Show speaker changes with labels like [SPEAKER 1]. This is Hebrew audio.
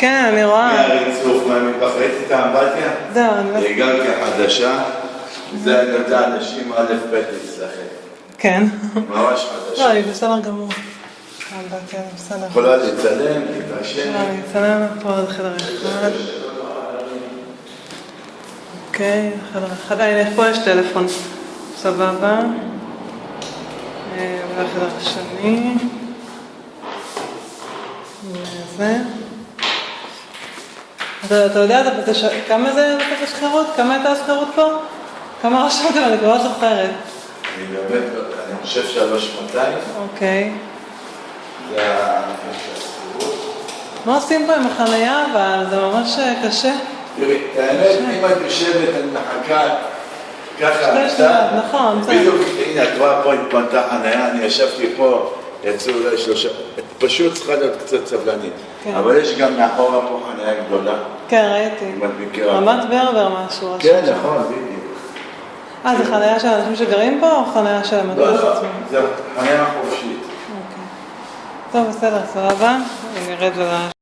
[SPEAKER 1] כן, אני רואה.
[SPEAKER 2] מהריצוף, מהמטבח, ראיתי את האמבטיה?
[SPEAKER 1] זהו, אני לא...
[SPEAKER 2] הגעתי חדשה, זה אני יודע, אנשים א' ב' להצלחת.
[SPEAKER 1] כן.
[SPEAKER 2] ממש חדשה.
[SPEAKER 1] לא, היא בסדר גמור. האמבטיה, זה בסדר.
[SPEAKER 2] יכולה לצלם, להתרשם.
[SPEAKER 1] אני אצלם פה עוד חדר אחד. אוקיי, חדר אחד. פה יש טלפון. סבבה. והחדר השני. וזה. אתה יודע, כמה זה לתת השכרות? כמה הייתה השכרות פה? כמה רשמתם? אני כבר זוכרת.
[SPEAKER 2] אני באמת, אני חושב 3,200.
[SPEAKER 1] אוקיי.
[SPEAKER 2] זה השכרות.
[SPEAKER 1] מה עושים פה עם החנייה, אבל זה ממש קשה.
[SPEAKER 2] תראי, האמת, אם את יושבת, אני מחכה ככה.
[SPEAKER 1] שתי שניות, נכון.
[SPEAKER 2] בדיוק, הנה, את רואה פה התפנתה חנייה, אני ישבתי פה, יצאו אולי 3, פשוט צריכה להיות קצת סבלנית. אבל יש גם מאחורה פה חנייה גדולה.
[SPEAKER 1] כן, ראיתי.
[SPEAKER 2] אם את מכירה.
[SPEAKER 1] רמת ברבר משהו.
[SPEAKER 2] כן, נכון, בדיוק.
[SPEAKER 1] זה חנייה של אנשים שגרים פה, או חנייה של המטוס עצמם?
[SPEAKER 2] זה חנייה חופשית.
[SPEAKER 1] אוקיי. טוב, בסדר, סבבה. אני ארד